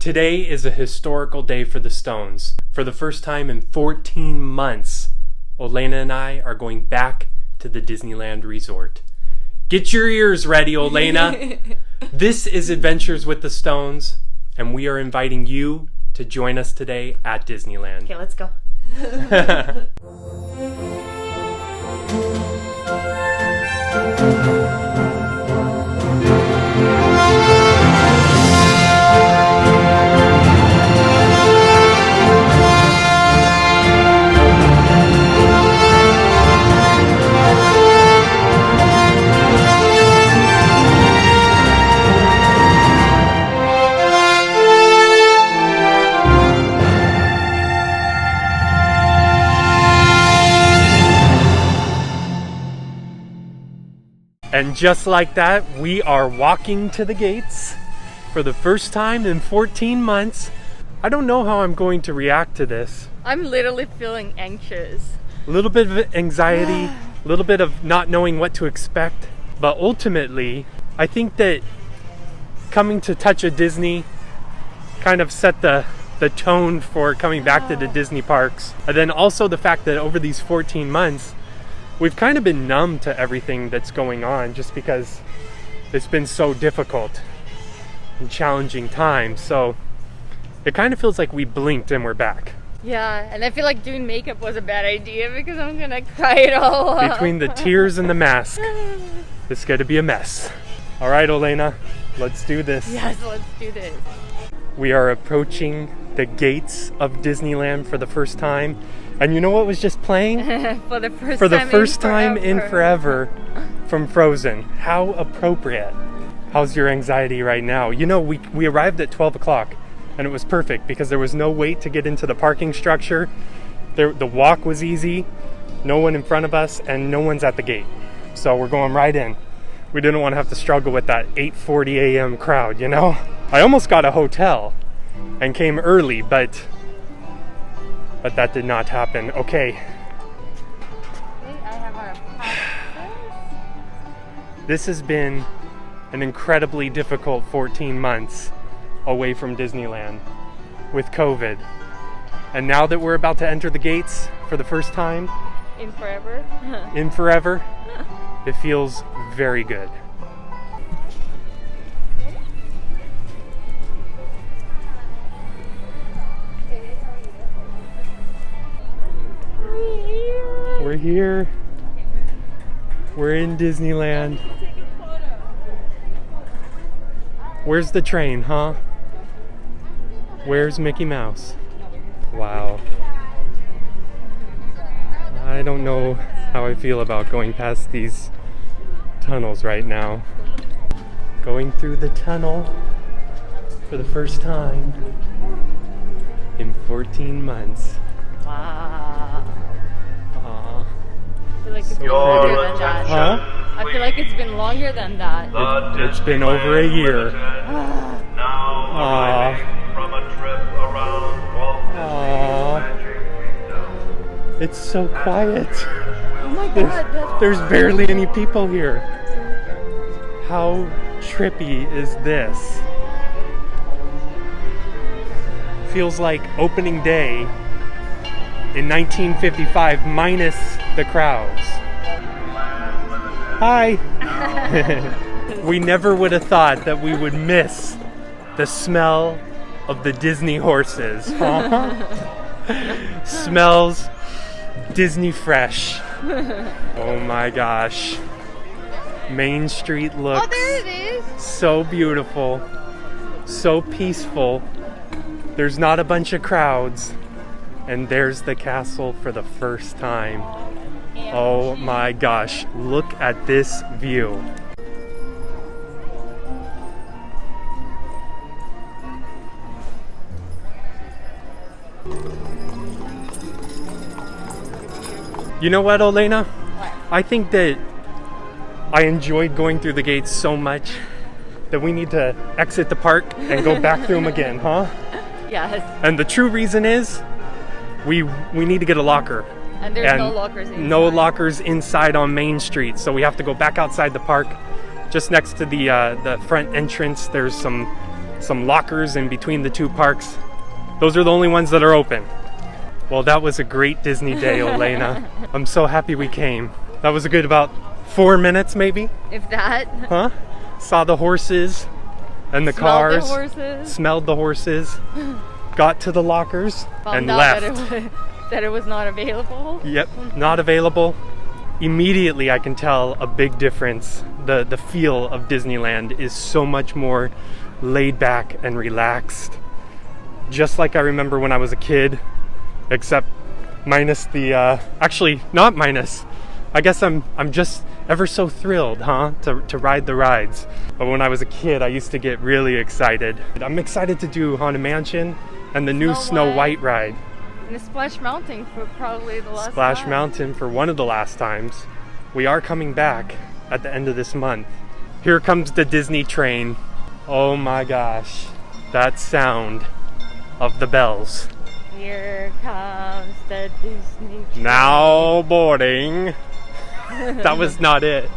Today is a historical day for the Stones. For the first time in 14 months, Olena and I are going back to the Disneyland Resort. Get your ears ready, Olena. This is Adventures with the Stones, and we are inviting you to join us today at Disneyland. Okay, let's go. And just like that, we are walking to the gates for the first time in 14 months. I don't know how I'm going to react to this. I'm literally feeling anxious. A little bit of anxiety, a little bit of not knowing what to expect. But ultimately, I think that coming to Touch of Disney kind of set the tone for coming back to the Disney parks. And then also the fact that over these 14 months, we've kind of been numb to everything that's going on just because it's been so difficult and challenging times. So it kind of feels like we blinked and we're back. Yeah, and I feel like doing makeup was a bad idea because I'm gonna cry it all up. Between the tears and the mask, it's going to be a mess. All right, Olena, let's do this. Yes, let's do this. We are approaching the gates of Disneyland for the first time. And you know what was just playing? For the first time in forever from Frozen. How appropriate. How's your anxiety right now? You know, we arrived at 12 o'clock and it was perfect because there was no wait to get into the parking structure. The walk was easy, no one in front of us, and no one's at the gate. So we're going right in. We didn't want to have to struggle with that 8:40 a.m. crowd, you know? I almost got a hotel and came early, but that did not happen. Okay. I have our passes. This has been an incredibly difficult 14 months away from Disneyland with COVID. And now that we're about to enter the gates for the first time In forever. It feels very good. We're here. We're in Disneyland. Where's the train, huh? Where's Mickey Mouse? Wow. I don't know how I feel about going past these tunnels right now. Going through the tunnel for the first time in 14 months. Wow. Aww. I feel like it's So been longer pretty. than that. Huh? I feel like it's been longer than that. It's been over a year. Now arriving from a trip around Walt Disney Magic Kingdom. It's so quiet. Oh my god, There's barely any people here. How trippy is this? Feels like opening day in 1955 minus the crowds. Hi! We never would have thought that we would miss the smell of the Disney horses. Smells Disney fresh. Oh my gosh. Main Street looks there it is. so beautiful, so peaceful. There's not a bunch of crowds. And there's the castle for the first time. Oh my gosh, look at this view. You know what, Olena? What? I think that I enjoyed going through the gates so much that we need to exit the park and go back through them again, huh? Yes. And the true reason is we need to get a locker. And there's no lockers inside. No lockers inside on Main Street, so we have to go back outside the park. Just next to the front entrance, there's some some lockers in between the two parks. Those are the only ones that are open. Well, that was a great Disney day, Elena. I'm so happy we came. That was a good about 4 minutes, maybe? If that. Huh? Saw the horses and the cars. Smelled the horses. Got to the lockers and left. That it was not available. Yep, not available. Immediately I can tell a big difference. The feel of Disneyland is so much more laid back and relaxed. Just like I remember when I was a kid, except minus the, actually not minus. I guess I'm just ever so thrilled, to ride the rides. But when I was a kid, I used to get really excited. I'm excited to do Haunted Mansion and the new Snow White ride. And the Splash Mountain for probably the last Splash time. Mountain for one of the last times. We are coming back at the end of this month. Here comes the Disney train. Oh my gosh, that sound of the bells. Here comes the Disney train. Now boarding. That was not it.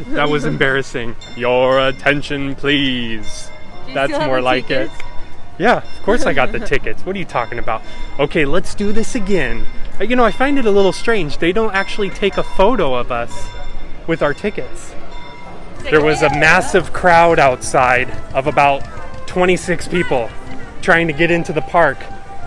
That was embarrassing. Your attention, please. That's more like it. Yeah, of course I got the tickets. What are you talking about? Okay, let's do this again. You know, I find it a little strange. They don't actually take a photo of us with our tickets. There was a massive crowd outside of about 26 people trying to get into the park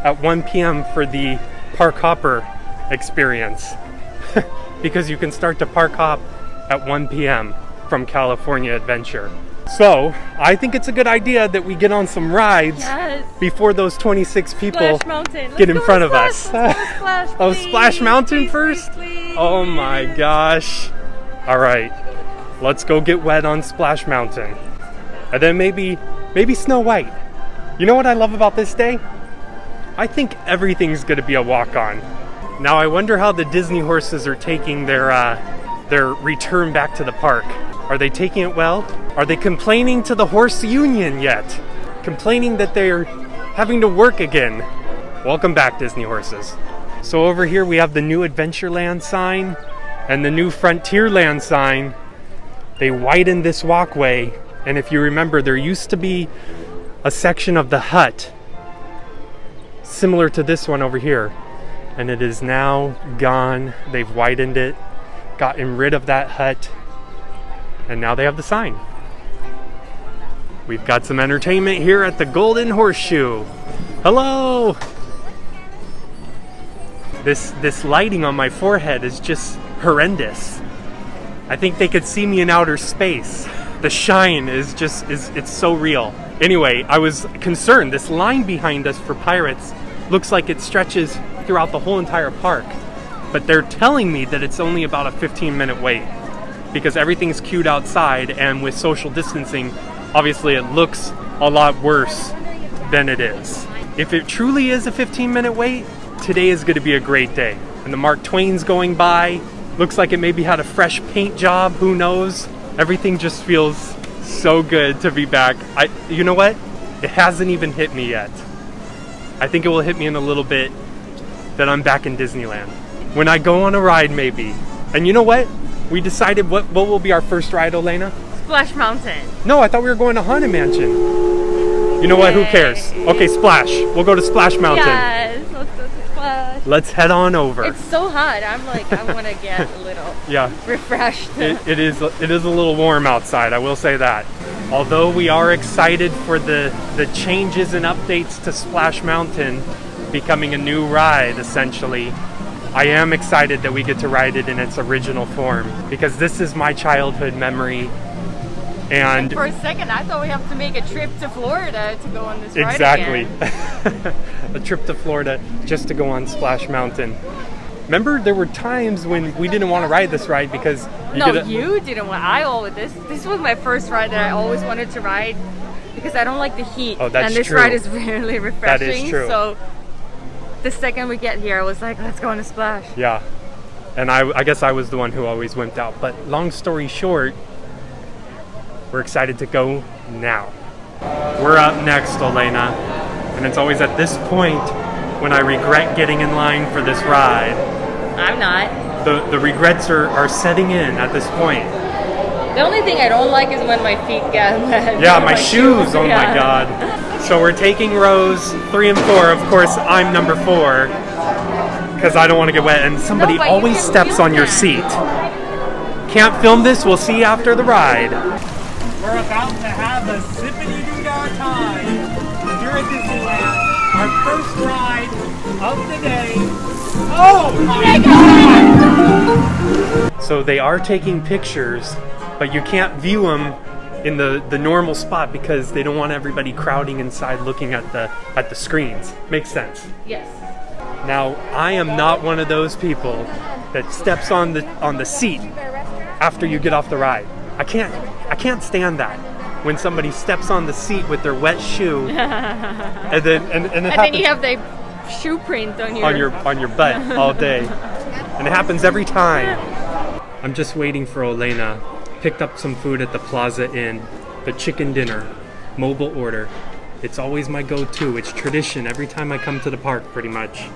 at 1 p.m. for the Park Hopper experience. Because you can start to park hop at 1 p.m. from California Adventure. So, I think it's a good idea that we get on some rides before those 26 people get in front of us. Oh, Splash Mountain first? Please. Oh my gosh. All right, let's go get wet on Splash Mountain. And then maybe Snow White. You know what I love about this day? I think everything's gonna be a walk-on. Now I wonder how the Disney horses are taking their return back to the park. Are they taking it well? Are they complaining to the horse union yet? Complaining that they're having to work again? Welcome back, Disney horses. So over here we have the new Adventureland sign and the new Frontierland sign. They widened this walkway, and if you remember, there used to be a section of the hut similar to this one over here, and it is now gone. They've widened it, gotten rid of that hut, and now they have the sign. We've got some entertainment here at the Golden Horseshoe. Hello! This lighting on my forehead is just horrendous. I think they could see me in outer space. The shine is just, it's so real. Anyway, I was concerned. This line behind us for Pirates looks like it stretches throughout the whole entire park. But they're telling me that it's only about a 15-minute wait because everything's queued outside, and with social distancing, obviously it looks a lot worse than it is. If it truly is a 15-minute wait, today is going to be a great day. And the Mark Twain's going by. Looks like it maybe had a fresh paint job, who knows? Everything just feels so good to be back. You know what? It hasn't even hit me yet. I think it will hit me in a little bit that I'm back in Disneyland. When I go on a ride, maybe. And you know what? We decided what will be our first ride, Elena? Splash Mountain. No, I thought we were going to Haunted Mansion. You know what? Who cares? Okay, Splash. We'll go to Splash Mountain. Yes, let's go to Splash. Let's head on over. It's so hot. I'm like, I want to get a little refreshed. It is a little warm outside, I will say that. Although we are excited for the changes and updates to Splash Mountain becoming a new ride, essentially, I am excited that we get to ride it in its original form, because this is my childhood memory. And for a second, I thought we have to make a trip to Florida to go on this ride exactly. again. A trip to Florida just to go on Splash Mountain. Remember, there were times when we didn't want to ride this ride because you didn't want. This was my first ride that I always wanted to ride because I don't like the heat. Oh, that's and this true. ride is really refreshing. That is true. So the second we get here, I was like, let's go on a Splash. Yeah, and I guess I was the one who always wimped out. But long story short, we're excited to go now. We're up next, Elena, and it's always at this point when I regret getting in line for this ride. I'm not. The regrets are setting in at this point. The only thing I don't like is when my feet get wet. Yeah, my shoes. Oh Yeah. my god. So we're taking rows 3 and 4. Of course, I'm number 4 because I don't want to get wet. And somebody No, but you always can steps film on your that. seat. Can't film this. We'll see you after the ride. We're about to have a zippity-doo-dah time here at Disneyland. Our first ride of the day. Oh my god! So they are taking pictures, but you can't view them in the normal spot because they don't want everybody crowding inside looking at the screens. Makes sense. Yes. Now, I am not one of those people that steps on the seat after you get off the ride. I can't stand that. When somebody steps on the seat with their wet shoe, and then you have the shoe print on your on your butt all day, and it happens every time. I'm just waiting for Elena. Picked up some food at the Plaza Inn, the chicken dinner, mobile order. It's always my go-to. It's tradition every time I come to the park, pretty much,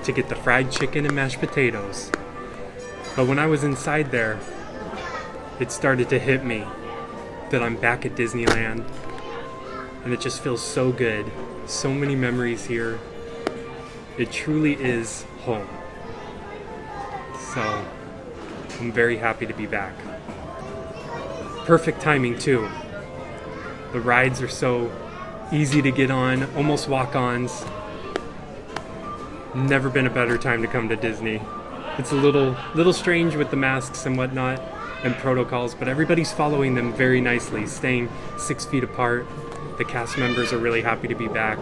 to get the fried chicken and mashed potatoes. But when I was inside there, it started to hit me that I'm back at Disneyland, and it just feels so good. So many memories here. It truly is home. So I'm very happy to be back. Perfect timing too. The rides are so easy to get on, almost walk-ons. Never been a better time to come to Disney. It's a little strange with the masks and whatnot and protocols, but everybody's following them very nicely, staying 6 feet apart. The cast members are really happy to be back.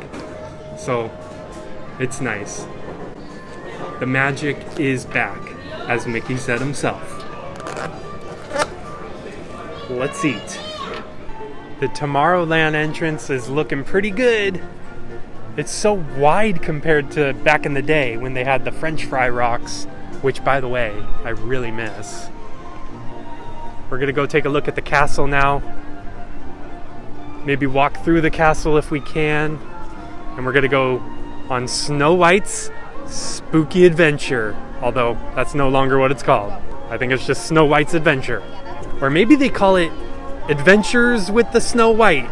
So it's nice. The magic is back, as Mickey said himself. Let's eat. The Tomorrowland entrance is looking pretty good. It's so wide compared to back in the day when they had the French fry rocks, which, by the way, I really miss. We're gonna go take a look at the castle now. Maybe walk through the castle if we can. And we're gonna go on Snow White's Spooky Adventure. Although, that's no longer what it's called. I think it's just Snow White's Adventure. Or maybe they call it Adventures with the Snow White.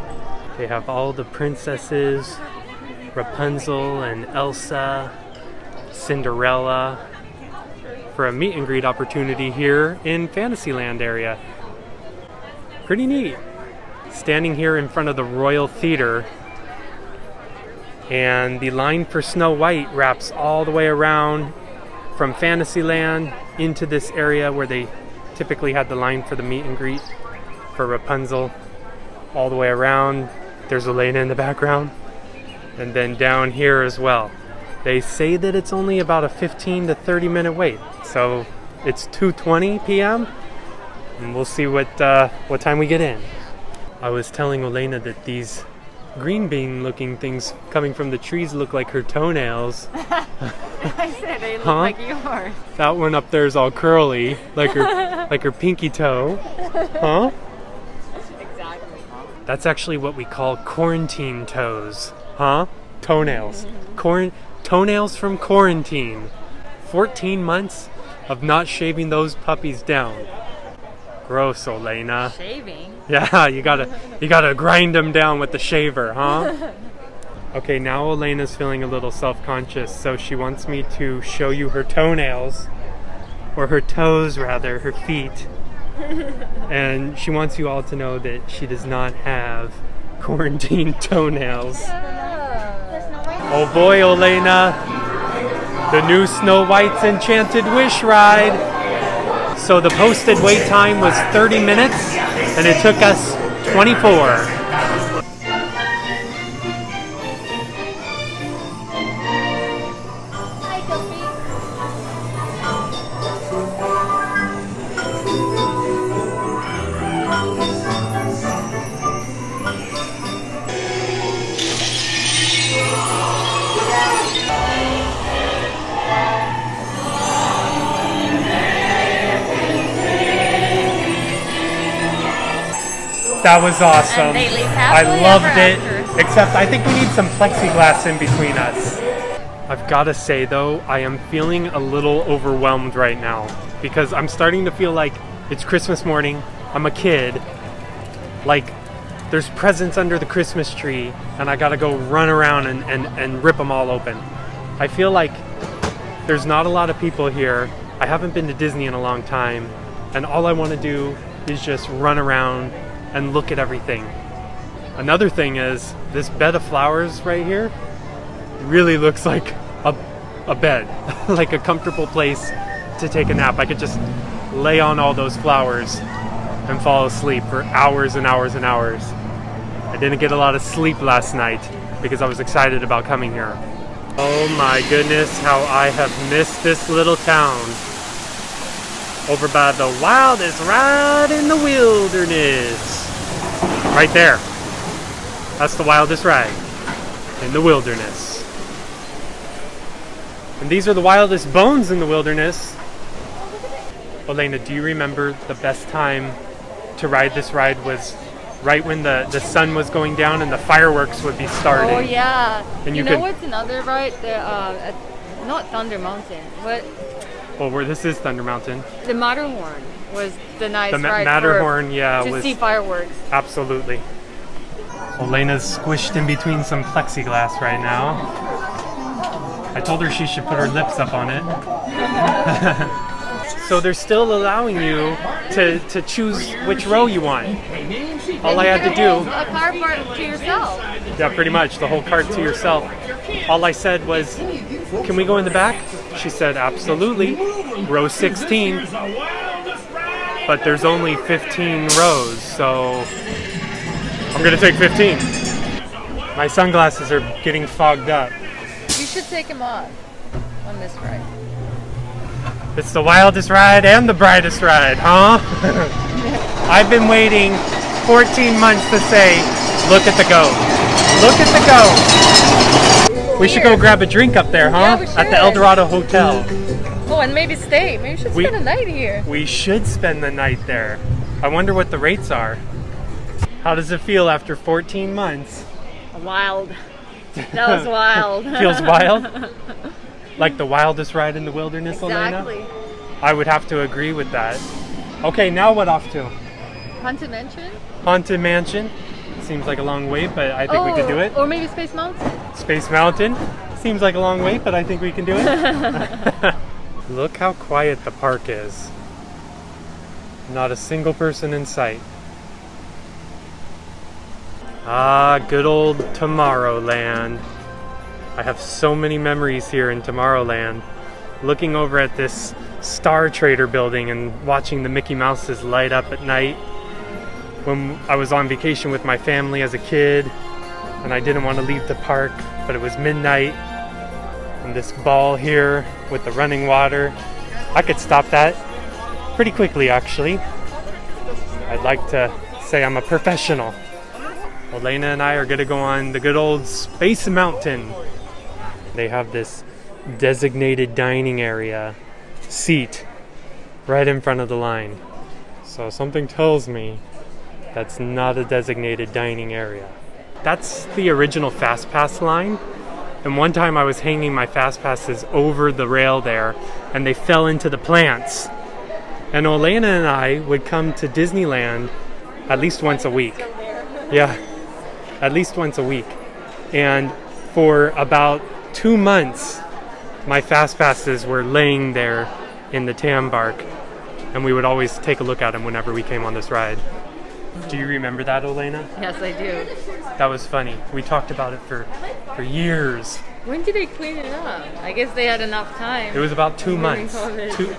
They have all the princesses, Rapunzel and Elsa, Cinderella, for a meet and greet opportunity here in Fantasyland area. Pretty neat. Standing here in front of the Royal Theater, and the line for Snow White wraps all the way around from Fantasyland into this area where they typically had the line for the meet and greet for Rapunzel, all the way around. There's Elena in the background, and then down here as well. They say that it's only about a 15 to 30 minute wait, so it's 2:20 p.m. and we'll see what time we get in. I was telling Elena that these green bean looking things coming from the trees look like her toenails. I said they look Huh? like yours. That one up there is all curly, like her pinky toe. Huh? Exactly. That's actually what we call quarantine toes. Huh? Toenails. Toenails from quarantine. 14 months of not shaving those puppies down. Gross, Elena. Shaving. Yeah, you gotta grind them down with the shaver, huh? Okay, now Elena's feeling a little self-conscious, so she wants me to show you her toenails, or her toes rather, her feet. And she wants you all to know that she does not have quarantine toenails. Oh boy, Elena, the new Snow White's Enchanted Wish ride. So the posted wait time was 30 minutes, and it took us 24. That was awesome. And they live I happily loved ever it. after. Except I think we need some plexiglass in between us. I've got to say though, I am feeling a little overwhelmed right now because I'm starting to feel like it's Christmas morning. I'm a kid. Like, there's presents under the Christmas tree, and I gotta go run around and rip them all open. I feel like there's not a lot of people here. I haven't been to Disney in a long time, and all I want to do is just run around and look at everything. Another thing is, this bed of flowers right here really looks like a bed, like a comfortable place to take a nap. I could just lay on all those flowers and fall asleep for hours and hours and hours. I didn't get a lot of sleep last night because I was excited about coming here. Oh my goodness, how I have missed this little town. Over by the wildest ride in the wilderness. Right there. That's the wildest ride in the wilderness. And these are the wildest bones in the wilderness. Elena, do you remember the best time to ride this ride was right when the sun was going down and the fireworks would be starting? Oh yeah. And you know what's another ride? Not Thunder Mountain, but well, this is Thunder Mountain. The Matterhorn was the nice the ride Matterhorn, yeah, to see fireworks. Absolutely. Elena's squished in between some plexiglass right now. I told her she should put her lips up on it. So they're still allowing you to choose which row you want. All I had to do... A car park to yourself. Yeah, pretty much. The whole cart to yourself. All I said was, can we go in the back? She said, absolutely. Row 16. But there's only 15 rows, so I'm going to take 15. My sunglasses are getting fogged up. You should take them off on this ride. It's the wildest ride and the brightest ride, huh? I've been waiting 14 months to say, look at the goat. Look at the goat. We should go grab a drink up there, huh? Yeah, we should. At the El Dorado Hotel. Oh, and maybe stay. Maybe we should spend the night here. We should spend the night there. I wonder what the rates are. How does it feel after 14 months? Wild. That was wild. Feels wild? Like the wildest ride in the wilderness, exactly. Elena? I would have to agree with that. Okay, now what off to? Haunted Mansion? Haunted Mansion. Seems like a long wait, but I think we could do it. Or maybe Space Mountain? Space Mountain. Seems like a long wait, but I think we can do it. Look how quiet the park is. Not a single person in sight. Ah, good old Tomorrowland. I have so many memories here in Tomorrowland. Looking over at this Star Trader building and watching the Mickey Mouses light up at night. When I was on vacation with my family as a kid and I didn't want to leave the park, but it was midnight. And this ball here with the running water. I could stop that pretty quickly, actually. I'd like to say I'm a professional. Elena and I are going to go on the good old Space Mountain. They have this designated dining area seat right in front of the line. So something tells me that's not a designated dining area. That's the original Fast Pass line. And one time I was hanging my Fast Passes over the rail there and they fell into the plants. And Elena and I would come to Disneyland at least once a week. Yeah, at least once a week. And for about 2 months, my Fast Passes were laying there in the tan bark, and we would always take a look at them whenever we came on this ride. Do you remember that, Elena? Yes, I do. That was funny. We talked about it for years. When did they clean it up? I guess they had enough time. It was about 2 months.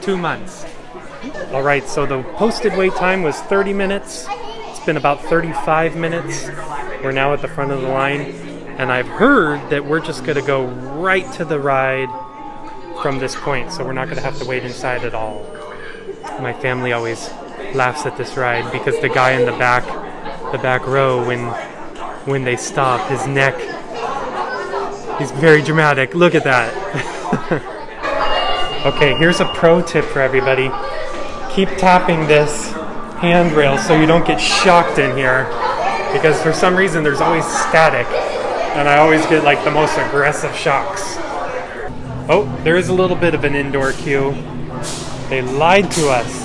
2 months. All right, so the posted wait time was 30 minutes. It's been about 35 minutes. We're now at the front of the line. And I've heard that we're just going to go right to the ride from this point, so we're not going to have to wait inside at all. My family always laughs at this ride because the guy in the back row, when they stop, his neck, he's very dramatic. Look at that. Okay, here's a pro tip for everybody. Keep tapping this handrail so you don't get shocked in here, because for some reason there's always static. And I always get like the most aggressive shocks. Oh, there is a little bit of an indoor queue. They lied to us.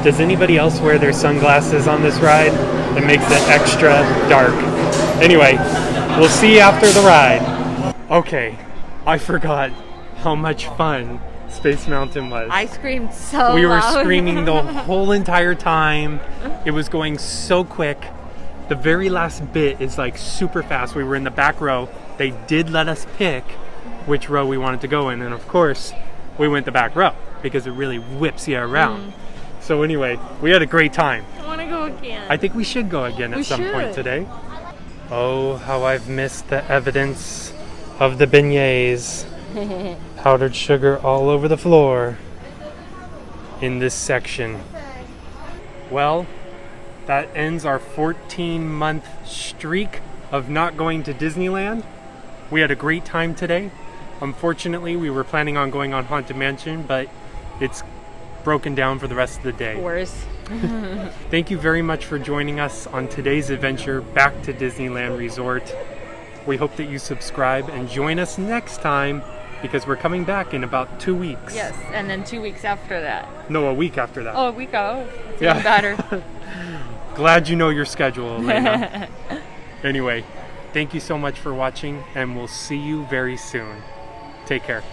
Does anybody else wear their sunglasses on this ride? It makes it extra dark. Anyway, we'll see you after the ride. Okay, I forgot how much fun Space Mountain was. I screamed so We were loud. screaming the whole entire time. It was going so quick. The very last bit is like super fast. We were in the back row. They did let us pick which row we wanted to go in, and of course we went the back row because it really whips you around. So anyway, we had a great time. I want to go again. I think we should go again at some point today. Oh, how I've missed the evidence of the beignets. Powdered sugar all over the floor in this section. Well, that ends our 14-month streak of not going to Disneyland. We had a great time today. Unfortunately, we were planning on going on Haunted Mansion, but it's broken down for the rest of the day. Worse. Thank you very much for joining us on today's adventure back to Disneyland Resort. We hope that you subscribe and join us next time because we're coming back in about 2 weeks. Yes, and then 2 weeks after that. No, a week after that. Oh, a week out. It's Yeah. even better. Glad you know your schedule, Elena. Anyway, thank you so much for watching, and we'll see you very soon. Take care.